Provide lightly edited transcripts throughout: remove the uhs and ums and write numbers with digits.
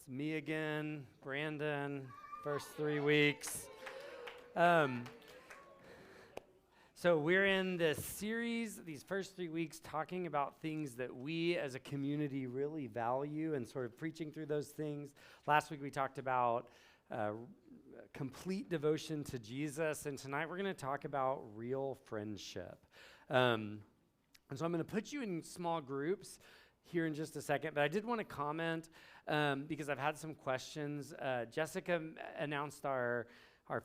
me again, Brandon, first 3 weeks. So we're in this series, these first 3 weeks, talking about things that we as a community really value and sort of preaching through those things. Last week we talked about complete devotion to Jesus, and tonight we're going to talk about real friendship. And so I'm going to put you in small groups here in just a second, but I did want to comment because I've had some questions. Jessica announced our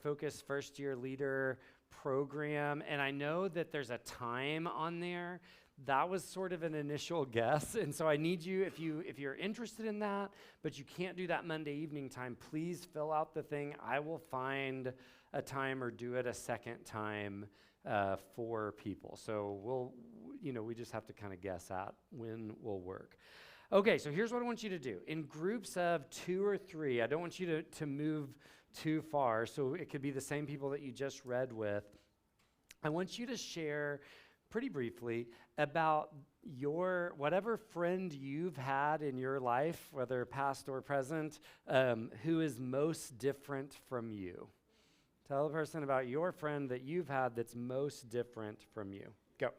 Focus First Year Leader program, and I know that there's a time on there. That was sort of an initial guess, and so I need you, if you're interested in that, but you can't do that Monday evening time, please fill out the thing. I will find a time or do it a second time for people. So we just have to kind of guess at when will work. Okay, so here's what I want you to do. In groups of 2 or 3, I don't want you to move too far, so it could be the same people that you just read with. I want you to share pretty briefly about whatever friend you've had in your life, whether past or present, who is most different from you. Tell a person about your friend that you've had that's most different from you. Go.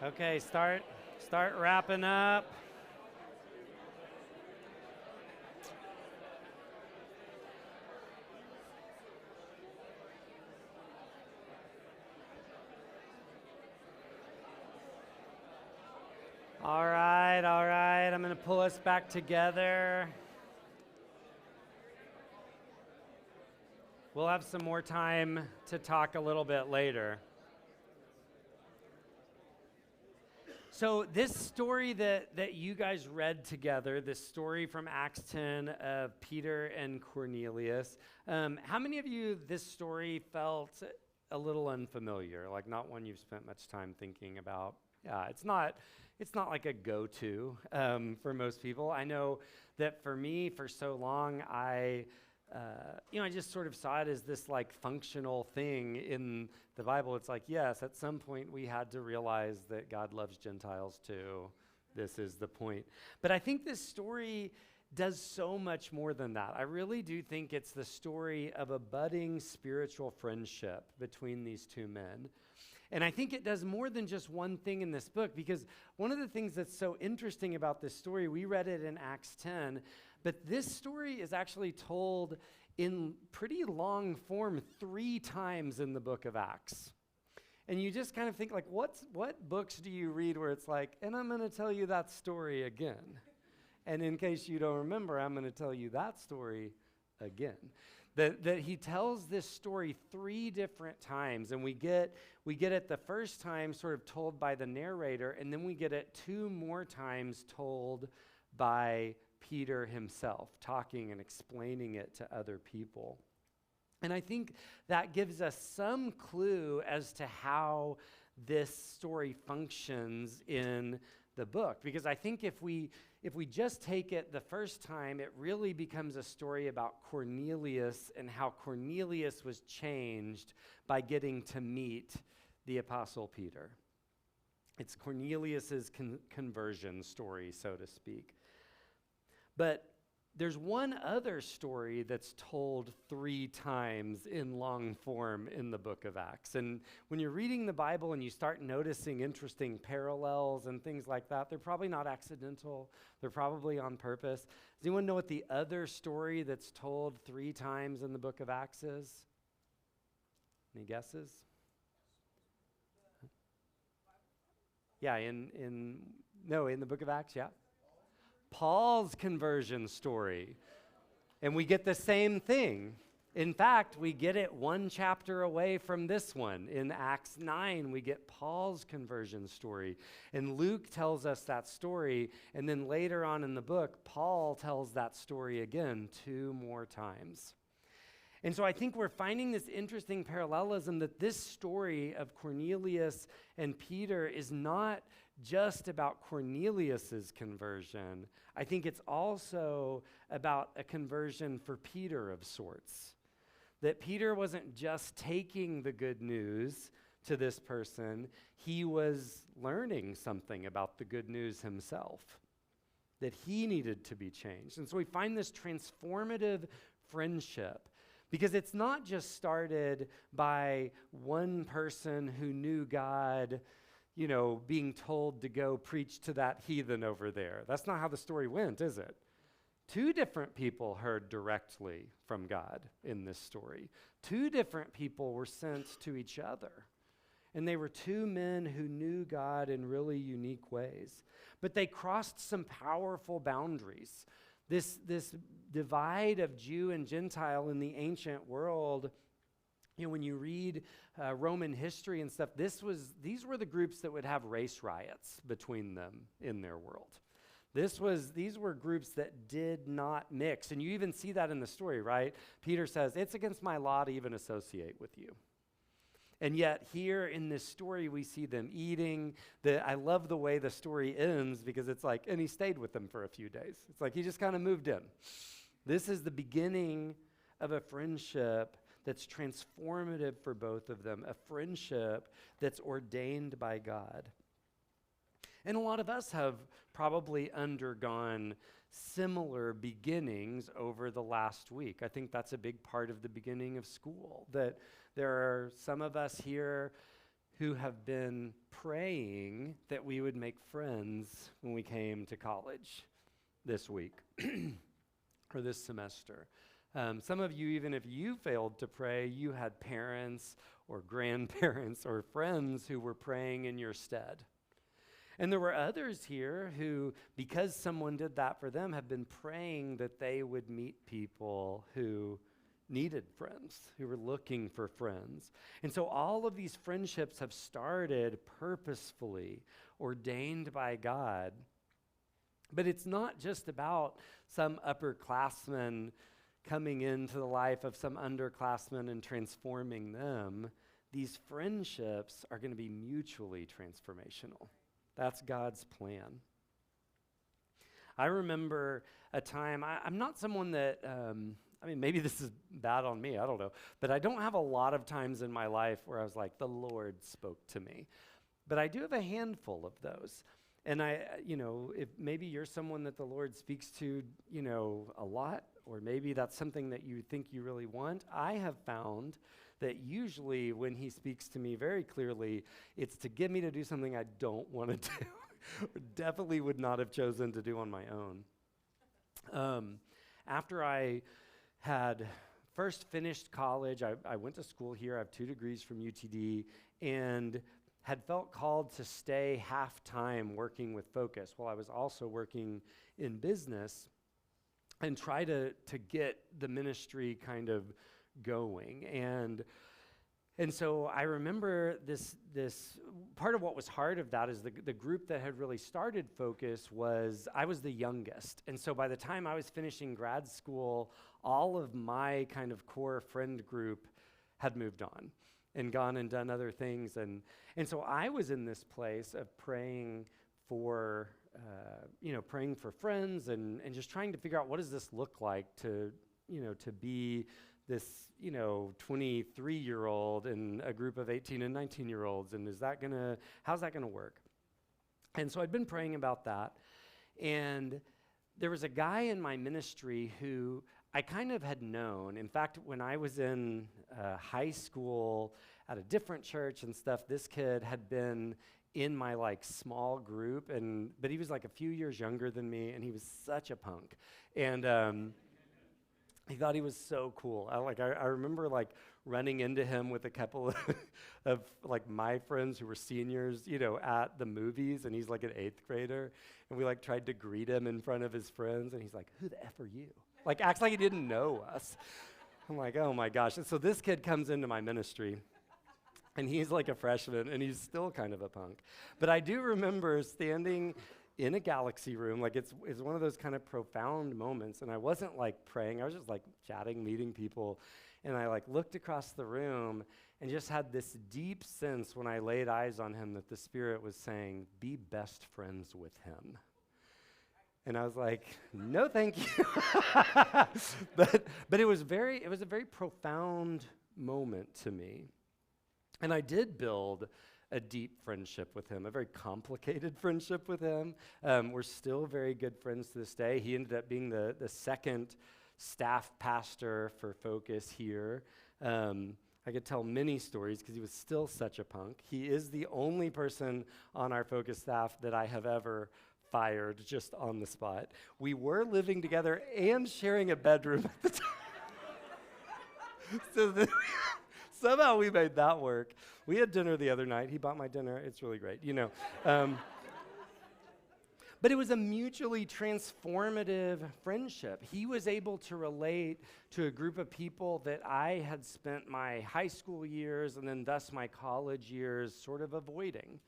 Okay, start wrapping up. All right. I'm going to pull us back together. We'll have some more time to talk a little bit later. So this story that you guys read together, this story from Acts 10 of Peter and Cornelius, how many of you this story felt a little unfamiliar, like not one you've spent much time thinking about? Yeah, it's not like a go-to for most people. I know that for me, for so long, I just sort of saw it as this like functional thing in the Bible. It's like, yes, at some point we had to realize that God loves Gentiles too. This is the point. But I think this story does so much more than that. I really do think it's the story of a budding spiritual friendship between these two men. And I think it does more than just one thing in this book, because one of the things that's so interesting about this story, we read it in Acts 10, but this story is actually told in pretty long form 3 times in the book of Acts. And you just kind of think like, what books do you read where it's like, and I'm going to tell you that story again. And in case you don't remember, I'm going to tell you that story again. That he tells this story 3 different times, and we get it the first time sort of told by the narrator, and then we get it 2 more times told by Peter himself, talking and explaining it to other people. And I think that gives us some clue as to how this story functions in the book. Because I think if we just take it the first time, it really becomes a story about Cornelius and how Cornelius was changed by getting to meet the Apostle Peter. It's Cornelius's conversion story, so to speak. But there's one other story that's told 3 times in long form in the book of Acts. And when you're reading the Bible and you start noticing interesting parallels and things like that, they're probably not accidental. They're probably on purpose. Does anyone know what the other story that's told 3 times in the book of Acts is? Any guesses? Yeah, in the book of Acts, yeah. Paul's conversion story. And we get the same thing. In fact, we get it 1 chapter away from this one. In Acts 9, we get Paul's conversion story. And Luke tells us that story. And then later on in the book, Paul tells that story again 2 more times. And so I think we're finding this interesting parallelism that this story of Cornelius and Peter is not just about Cornelius's conversion. I think it's also about a conversion for Peter of sorts. That Peter wasn't just taking the good news to this person, he was learning something about the good news himself, that he needed to be changed. And so we find this transformative friendship, because it's not just started by one person who knew God, being told to go preach to that heathen over there. That's not how the story went, is it? 2 different people heard directly from God in this story. 2 different people were sent to each other. And they were 2 men who knew God in really unique ways. But they crossed some powerful boundaries. This divide of Jew and Gentile in the ancient world, when you read Roman history and stuff, these were the groups that would have race riots between them in their world. These were groups that did not mix. And you even see that in the story, right? Peter says, it's against my law to even associate with you. And yet here in this story, we see them eating. I love the way the story ends, because it's like, and he stayed with them for a few days. It's like he just kind of moved in. This is the beginning of a friendship that's transformative for both of them, a friendship that's ordained by God. And a lot of us have probably undergone similar beginnings over the last week. I think that's a big part of the beginning of school, that there are some of us here who have been praying that we would make friends when we came to college this week or this semester. Some of you, even if you failed to pray, you had parents or grandparents or friends who were praying in your stead. And there were others here who, because someone did that for them, have been praying that they would meet people who needed friends, who were looking for friends. And so all of these friendships have started purposefully, ordained by God. But it's not just about some upperclassmen coming into the life of some underclassmen and transforming them. These friendships are going to be mutually transformational. That's God's plan. I remember a time, I'm not someone that, maybe this is bad on me, I don't know, but I don't have a lot of times in my life where I was like, the Lord spoke to me. But I do have a handful of those. And if maybe you're someone that the Lord speaks to, a lot, or maybe that's something that you think you really want, I have found that usually when he speaks to me very clearly, it's to get me to do something I don't want to do, or definitely would not have chosen to do on my own. After I had first finished college. I went to school here. I have 2 degrees from UTD, and had felt called to stay half-time working with Focus while I was also working in business and try to get the ministry kind of going. And so I remember this part of what was hard of that is the group that had really started Focus I was the youngest. And so by the time I was finishing grad school, all of my kind of core friend group had moved on and gone and done other things. And so I was in this place of praying for friends and just trying to figure out what does this look like to be this, 23-year-old in a group of 18 and 19-year-olds, and how's that gonna work? And so I'd been praying about that, and there was a guy in my ministry who I kind of had known. In fact, when I was in high school at a different church and stuff, this kid had been in my small group, but he was a few years younger than me, and he was such a punk. And he thought he was so cool. I remember running into him with a couple of my friends who were seniors, at the movies, and he's an 8th grader, and we tried to greet him in front of his friends, and he's like, "Who the F are you?" Acts like he didn't know us. I'm like, oh my gosh. And so this kid comes into my ministry, and he's a freshman, and he's still kind of a punk. But I do remember standing in a Galaxy room, it's one of those kind of profound moments, and I wasn't praying, I was just chatting, meeting people, and I looked across the room and just had this deep sense when I laid eyes on him that the Spirit was saying, "Be best friends with him." And I was like, "No, thank you." but it was a very profound moment to me. And I did build a deep friendship with him, a very complicated friendship with him. We're still very good friends to this day. He ended up being the second staff pastor for Focus here. I could tell many stories because he was still such a punk. He is the only person on our Focus staff that I have ever fired just on the spot. We were living together and sharing a bedroom at the time. So somehow we made that work. We had dinner the other night. He bought my dinner. It's really great, But it was a mutually transformative friendship. He was able to relate to a group of people that I had spent my high school years and then thus my college years sort of avoiding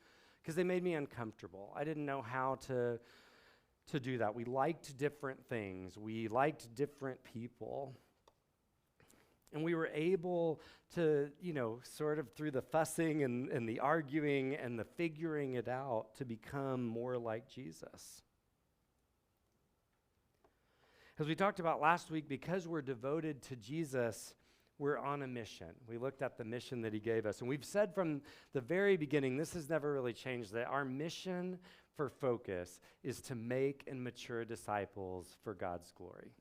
because they made me uncomfortable. I didn't know how to do that. We liked different things. We liked different people. And we were able to, sort of through the fussing and the arguing and the figuring it out to become more like Jesus. As we talked about last week, because we're devoted to Jesus, we're on a mission. We looked at the mission that he gave us. And we've said from the very beginning, this has never really changed, that our mission for Focus is to make and mature disciples for God's glory.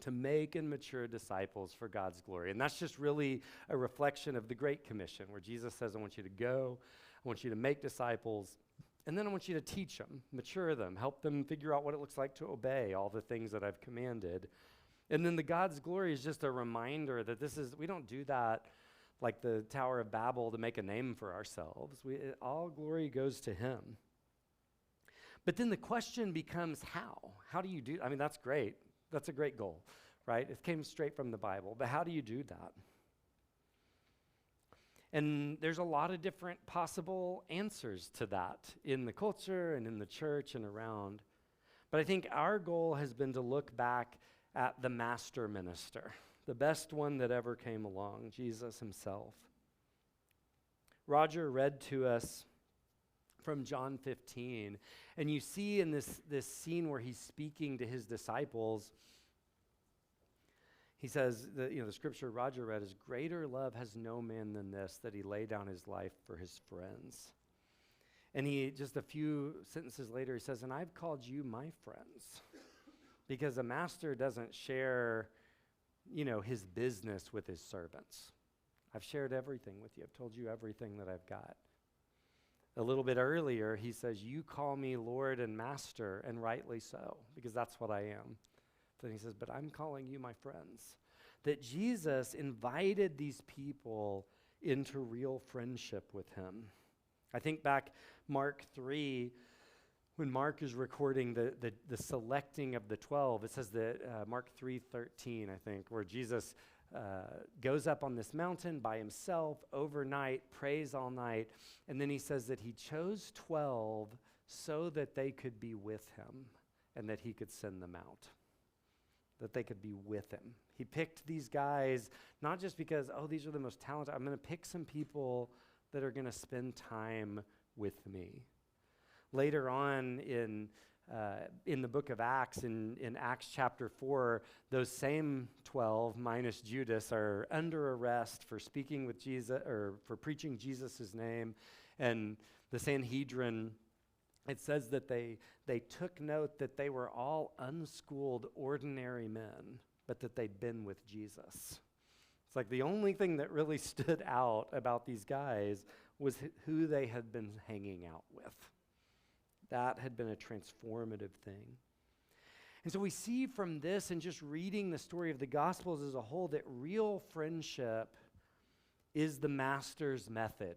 To make and mature disciples for God's glory. And that's just really a reflection of the Great Commission, where Jesus says, I want you to go, I want you to make disciples, and then I want you to teach them, mature them, help them figure out what it looks like to obey all the things that I've commanded. And then the God's glory is just a reminder that we don't do that like the Tower of Babel to make a name for ourselves. All glory goes to him. But then the question becomes how? How do you do? That's great. That's a great goal, right? It came straight from the Bible, but how do you do that? And there's a lot of different possible answers to that in the culture and in the church and around. But I think our goal has been to look back at the master minister, the best one that ever came along, Jesus himself. Roger read to us from John 15. And you see in this scene where he's speaking to his disciples, he says, the scripture Roger read is, greater love has no man than this, that he lay down his life for his friends. And he, just a few sentences later, he says, and I've called you my friends. Because a master doesn't share, his business with his servants. I've shared everything with you. I've told you everything that I've got. A little bit earlier, he says, you call me Lord and Master, and rightly so, because that's what I am. Then he says, but I'm calling you my friends. that Jesus invited these people into real friendship with him. I think back Mark 3, when Mark is recording the selecting of the 12, it says that Mark 3:13, I think, where Jesus goes up on this mountain by himself overnight, prays all night, and then he says that he chose 12 so that they could be with him and that he could send them out, that they could be with him. He picked these guys not just because, oh, these are the most talented. I'm going to pick some people that are going to spend time with me. Later on in the book of Acts, in Acts chapter 4, those same 12 minus Judas are under arrest for speaking with Jesus or for preaching Jesus' name. And the Sanhedrin, it says that they took note that they were all unschooled, ordinary men, but that they'd been with Jesus. It's like the only thing that really stood out about these guys was who they had been hanging out with. That had been a transformative thing. And so we see from this and just reading the story of the Gospels as a whole that real friendship is the master's method.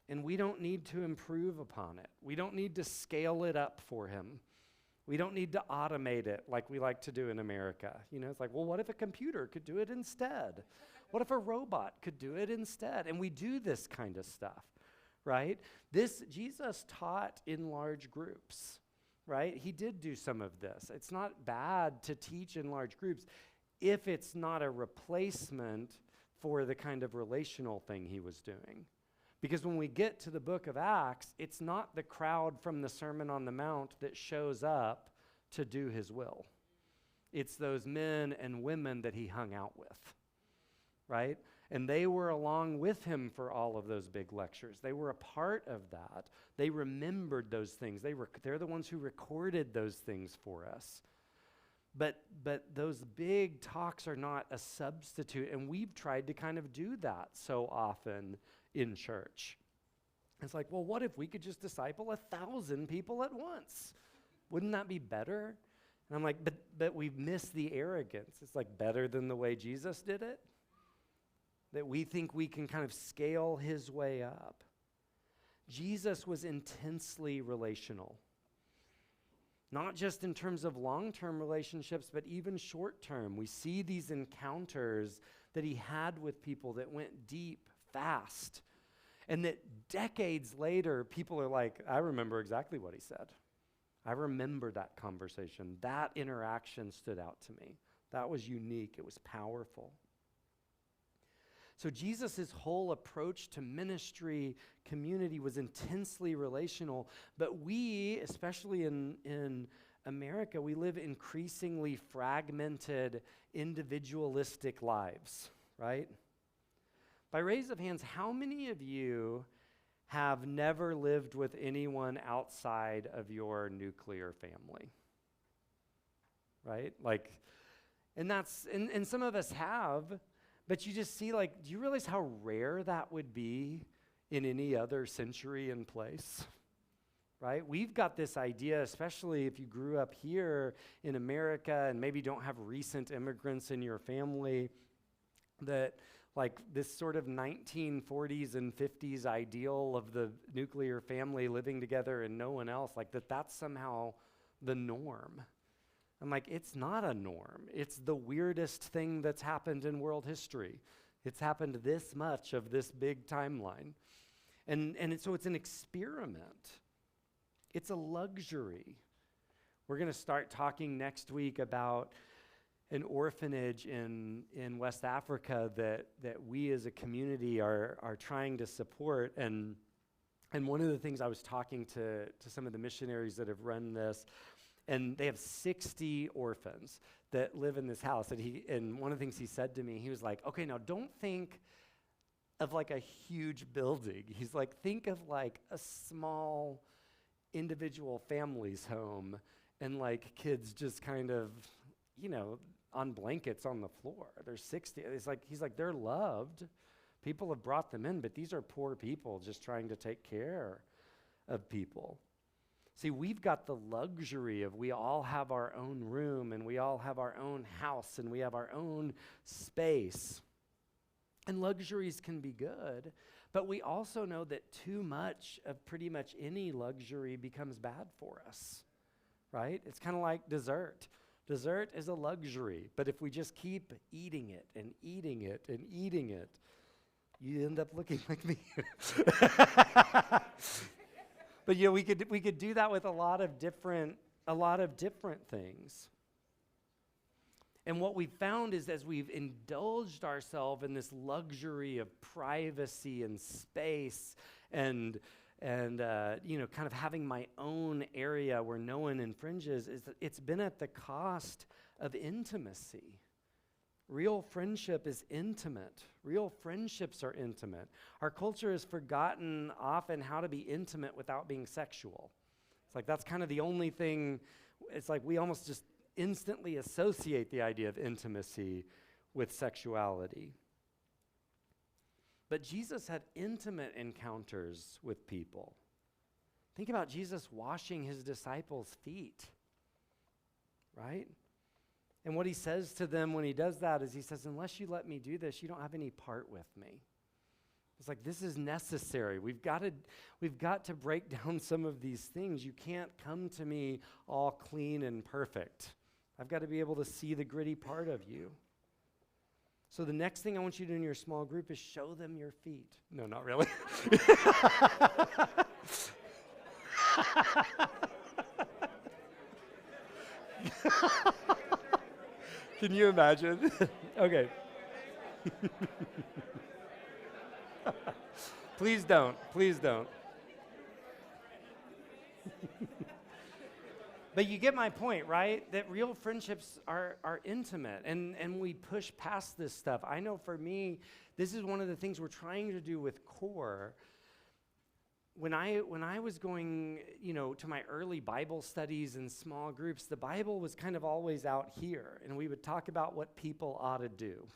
And we don't need to improve upon it. We don't need to scale it up for him. We don't need to automate it like we like to do in America. You know, it's like, well, what if a computer could do it instead? What if a robot could do it instead? And we do this kind of stuff, right? Jesus taught in large groups, right? He did do some of this. It's not bad to teach in large groups if it's not a replacement for the kind of relational thing he was doing. Because when we get to the book of Acts, it's not the crowd from the Sermon on the Mount that shows up to do his will. It's those men and women that he hung out with, right? And they were along with him for all of those big lectures. They were a part of that. They remembered those things. They're the ones who recorded those things for us. But those big talks are not a substitute, and we've tried to kind of do that so often in church. It's like, well, what if we could just disciple 1,000 people at once? Wouldn't that be better? And I'm like, but we've missed the arrogance. It's like better than the way Jesus did it? That we think we can kind of scale his way up. Jesus was intensely relational. Not just in terms of long-term relationships, but even short-term. We see these encounters that he had with people that went deep, fast, and that decades later, people are like, I remember exactly what he said. I remember that conversation. That interaction stood out to me. That was unique. It was powerful. So Jesus' whole approach to ministry, community was intensely relational, but we, especially in America, we live increasingly fragmented, individualistic lives, right? By raise of hands, how many of you have never lived with anyone outside of your nuclear family? Right? Like, and some of us have, but you just see, like, do you realize how rare that would be in any other century and place? Right? We've got this idea, especially if you grew up here in America and maybe don't have recent immigrants in your family, that like this sort of 1940s and 50s ideal of the nuclear family living together and no one else, like that's somehow the norm. I'm like, it's not a norm. It's the weirdest thing that's happened in world history. It's happened this much of this big timeline. So it's an experiment. It's a luxury. We're going to start talking next week about an orphanage in West Africa that we as a community are trying to support. And one of the things I was talking to some of the missionaries that have run this, and they have 60 orphans that live in this house. And one of the things he said to me, he was like, okay, now don't think of like a huge building. He's like, think of like a small individual family's home and like kids just kind of, you know, on blankets on the floor. There's 60. He's like, they're loved. People have brought them in, but these are poor people just trying to take care of people. See, we've got the luxury of we all have our own room and we all have our own house and we have our own space. And luxuries can be good, but we also know that too much of pretty much any luxury becomes bad for us, right? It's kind of like dessert. Dessert is a luxury, but if we just keep eating it and eating it and eating it, you end up looking like me. But we could do that with a lot of different things. And what we've found is as we've indulged ourselves in this luxury of privacy and space and kind of having my own area where no one infringes, is that it's been at the cost of intimacy. Real friendship is intimate. Real friendships are intimate. Our culture has forgotten often how to be intimate without being sexual. It's like that's kind of the only thing. It's like we almost just instantly associate the idea of intimacy with sexuality. But Jesus had intimate encounters with people. Think about Jesus washing his disciples' feet, right? And what he says to them when he does that is he says, unless you let me do this, you don't have any part with me. It's like, this is necessary. We've got to break down some of these things. You can't come to me all clean and perfect. I've got to be able to see the gritty part of you. So the next thing I want you to do in your small group is show them your feet. No, not really. Can you imagine? Okay. Please don't. Please don't. But you get my point, right? That real friendships are intimate, and we push past this stuff. I know for me, this is one of the things we're trying to do with Core. When I was going, to my early Bible studies and small groups, the Bible was kind of always out here, and we would talk about what people ought to do.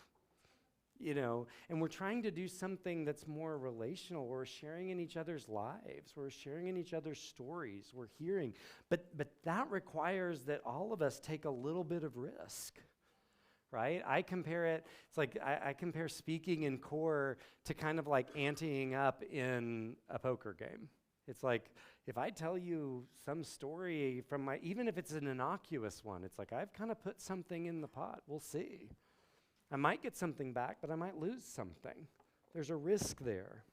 And we're trying to do something that's more relational. We're sharing in each other's lives. We're sharing in each other's stories. We're hearing. But that requires that all of us take a little bit of risk, right? I compare it, it's like I compare speaking in Core to kind of like anteing up in a poker game. It's like, if I tell you some story from even if it's an innocuous one, it's like I've kind of put something in the pot. We'll see. I might get something back, but I might lose something. There's a risk there.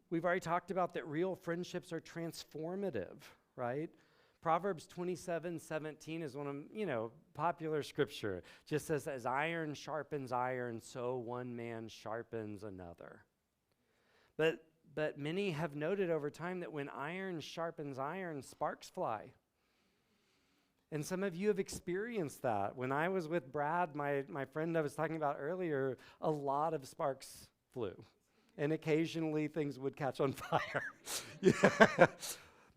We've already talked about that real friendships are transformative, right? Proverbs 27:17 is one of, popular scripture. Just says, as iron sharpens iron, so one man sharpens another. But many have noted over time that when iron sharpens iron, sparks fly. And some of you have experienced that. When I was with Brad, my friend I was talking about earlier, a lot of sparks flew. And occasionally things would catch on fire. Yeah.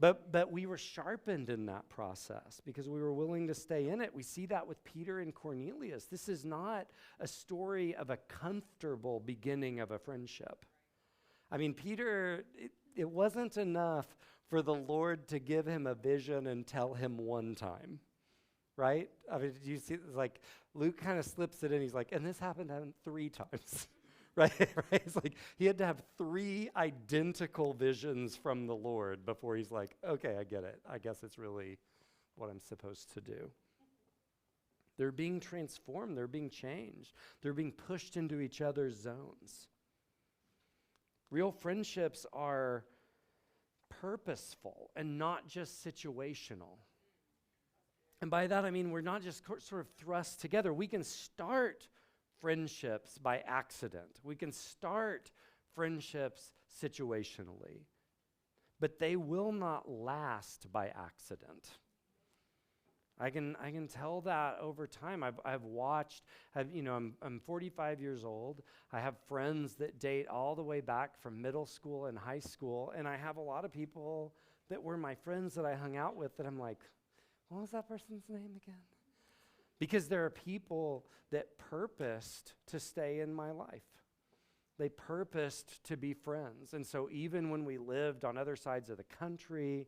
But we were sharpened in that process because we were willing to stay in it. We see that with Peter and Cornelius. This is not a story of a comfortable beginning of a friendship. I mean, Peter, it wasn't enough for the Lord to give him a vision and tell him one time, right? I mean, do you see, it's like Luke kind of slips it in. He's like, and this happened to him 3 times, right? It's like he had to have 3 identical visions from the Lord before he's like, okay, I get it. I guess it's really what I'm supposed to do. They're being transformed. They're being changed. They're being pushed into each other's zones. Real friendships are purposeful and not just situational. And by that I mean we're not just sort of thrust together. We can start friendships by accident. We can start friendships situationally. But they will not last by accident. I can tell that over time. I've watched, I'm 45 years old. I have friends that date all the way back from middle school and high school, and I have a lot of people that were my friends that I hung out with that I'm like, what was that person's name again? Because there are people that purposed to stay in my life. They purposed to be friends. And so even when we lived on other sides of the country,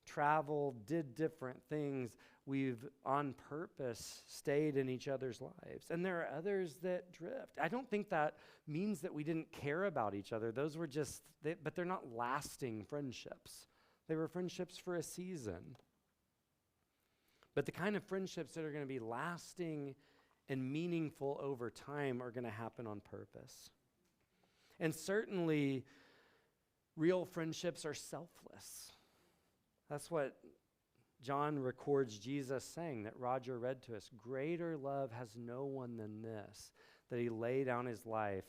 traveled, did different things, we've on purpose stayed in each other's lives. And there are others that drift. I don't think that means that we didn't care about each other. Those were just, but they're not lasting friendships. They were friendships for a season. But the kind of friendships that are going to be lasting and meaningful over time are going to happen on purpose. And certainly, real friendships are selfless. That's what John records Jesus saying that Roger read to us. Greater love has no one than this, that he lay down his life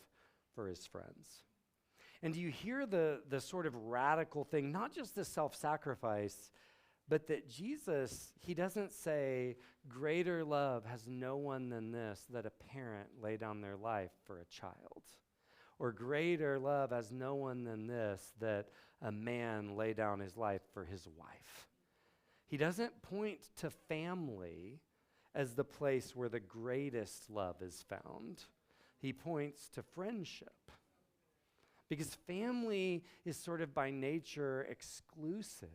for his friends. And do you hear the sort of radical thing, not just the self-sacrifice, but that Jesus, he doesn't say, greater love has no one than this, that a parent lay down their life for a child. Or greater love has no one than this, that a man lay down his life for his wife. He doesn't point to family as the place where the greatest love is found. He points to friendship. Because family is sort of by nature exclusive,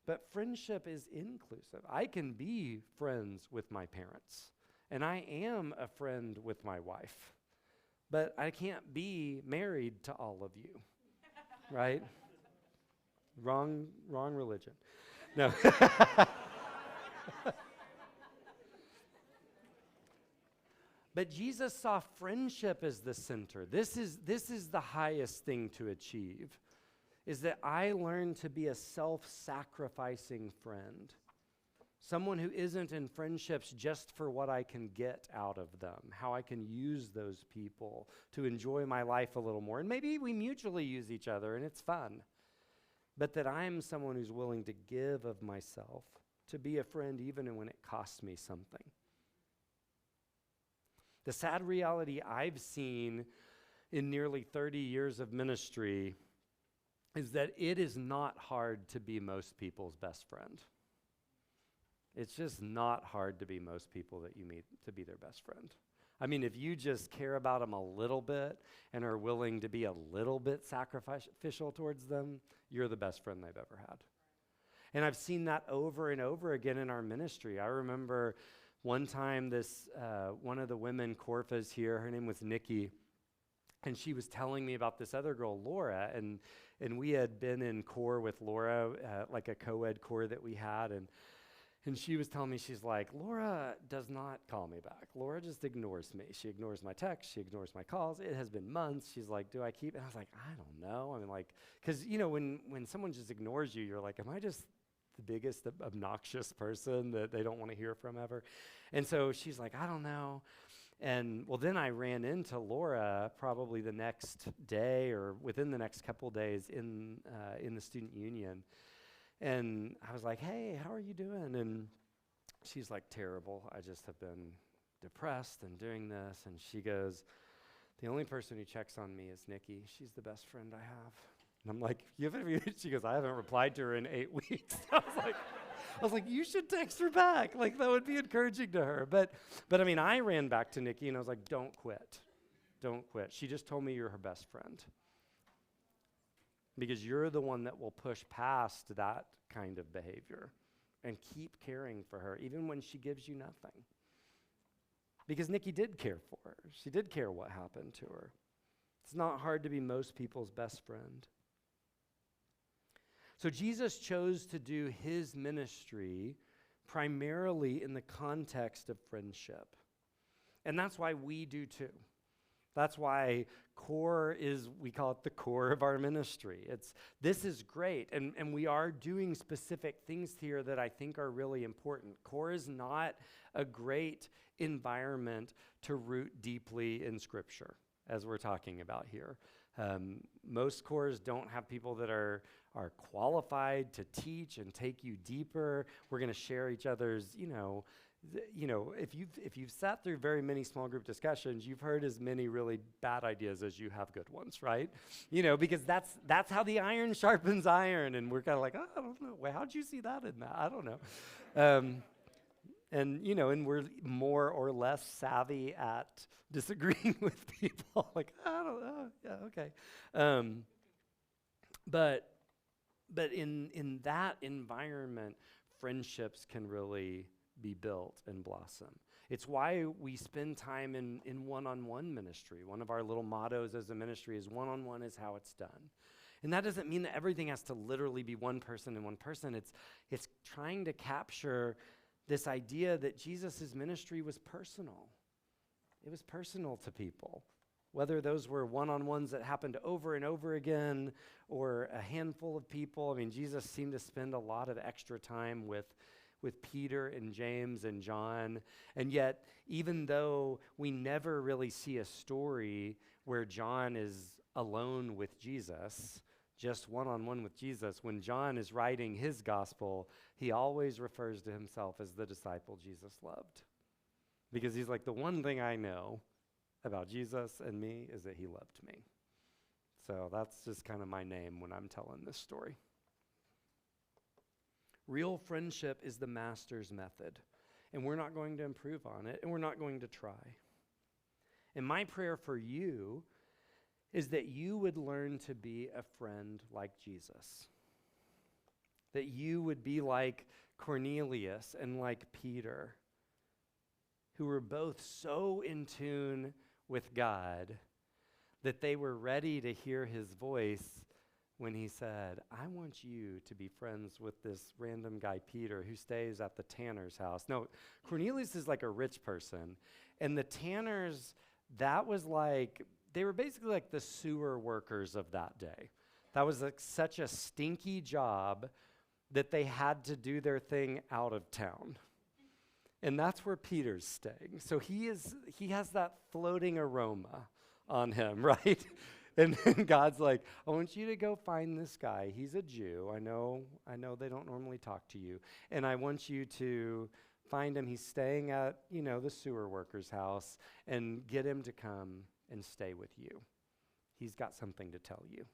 but friendship is inclusive. I can be friends with my parents, and I am a friend with my wife, but I can't be married to all of you, right? Wrong religion. No. But Jesus saw friendship as the center. This is the highest thing to achieve, is that I learn to be a self-sacrificing friend. Someone who isn't in friendships just for what I can get out of them, how I can use those people to enjoy my life a little more. And maybe we mutually use each other and it's fun. But that I'm someone who's willing to give of myself, to be a friend even when it costs me something. The sad reality I've seen in nearly 30 years of ministry is that it is not hard to be most people's best friend. It's just not hard to be most people that you meet to be their best friend. I mean, if you just care about them a little bit and are willing to be a little bit sacrificial towards them, you're the best friend they've ever had. And I've seen that over and over again in our ministry. I remember one time one of the women, Corfa's here, her name was Nikki, and she was telling me about this other girl, Laura, and we had been in core with Laura, like a co-ed core that we had, and she was telling me, she's like, Laura does not call me back. Laura just ignores me. She ignores my texts. She ignores my calls. It has been months. She's like, do I keep? And I was like, I don't know. I mean, like, because, you know, when someone just ignores you, you're like, am I just the biggest obnoxious person that they don't want to hear from ever? And so she's like, I don't know. And well, then I ran into Laura probably the next day or within the next couple days in the student union. And I was like, hey, how are you doing? And she's like, terrible. I just have been depressed and doing this. And she goes, the only person who checks on me is Nikki. She's the best friend I have. And I'm like, she goes, I haven't replied to her in 8 weeks. I was like, you should text her back. Like, that would be encouraging to her. But I mean, I ran back to Nikki and I was like, don't quit. Don't quit. She just told me you're her best friend. Because you're the one that will push past that kind of behavior and keep caring for her, even when she gives you nothing. Because Nikki did care for her. She did care what happened to her. It's not hard to be most people's best friend. So Jesus chose to do his ministry primarily in the context of friendship. And that's why we do too. That's why core is, we call it the core of our ministry. This is great, and we are doing specific things here that I think are really important. Core is not a great environment to root deeply in Scripture, as we're talking about here. Most cores don't have people that are qualified to teach and take you deeper. We're going to share each other's, if you've sat through very many small group discussions, you've heard as many really bad ideas as you have good ones, right? Because that's how the iron sharpens iron, and we're kind of like, oh, I don't know. Well, how'd you see that in that? I don't know. And, and we're more or less savvy at disagreeing with people. Like, I don't know. Yeah, okay. But in that environment, friendships can really be built and blossom. It's why we spend time in one-on-one ministry. One of our little mottos as a ministry is one-on-one is how it's done. And that doesn't mean that everything has to literally be one person and one person. It's trying to capture this idea that Jesus' ministry was personal. It was personal to people. Whether those were one-on-ones that happened over and over again or a handful of people. I mean, Jesus seemed to spend a lot of extra time with Peter and James and John. And yet, even though we never really see a story where John is alone with Jesus, just one-on-one with Jesus, when John is writing his gospel, he always refers to himself as the disciple Jesus loved. Because he's like, the one thing I know about Jesus and me is that he loved me. So that's just kind of my name when I'm telling this story. Real friendship is the master's method, and we're not going to improve on it, and we're not going to try. And my prayer for you is that you would learn to be a friend like Jesus. That you would be like Cornelius and like Peter, who were both so in tune with God that they were ready to hear his voice when he said, I want you to be friends with this random guy, Peter, who stays at the tanner's house. No, Cornelius is like a rich person, and the tanners, that was like, they were basically like the sewer workers of that day. That was like such a stinky job that they had to do their thing out of town. And that's where Peter's staying. So he has that floating aroma on him, right? And God's like, I want you to go find this guy. He's a Jew. I know they don't normally talk to you. And I want you to find him. He's staying at, the sewer worker's house, and get him to come and stay with you. He's got something to tell you,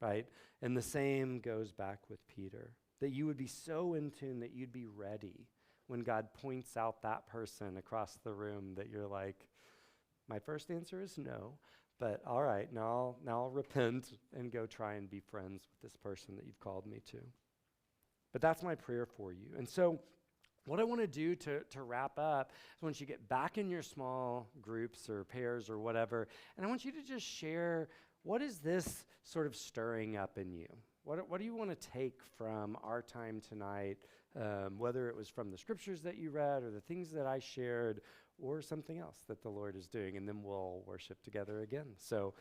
right? And the same goes back with Peter, that you would be so in tune that you'd be ready when God points out that person across the room that you're like, my first answer is no, but all right, now I'll repent and go try and be friends with this person that you've called me to. But that's my prayer for you. And so what I want to do to wrap up is once you get back in your small groups or pairs or whatever, and I want you to just share, what is this sort of stirring up in you? What do you want to take from our time tonight, whether it was from the scriptures that you read or the things that I shared or something else that the Lord is doing, and then we'll worship together again. So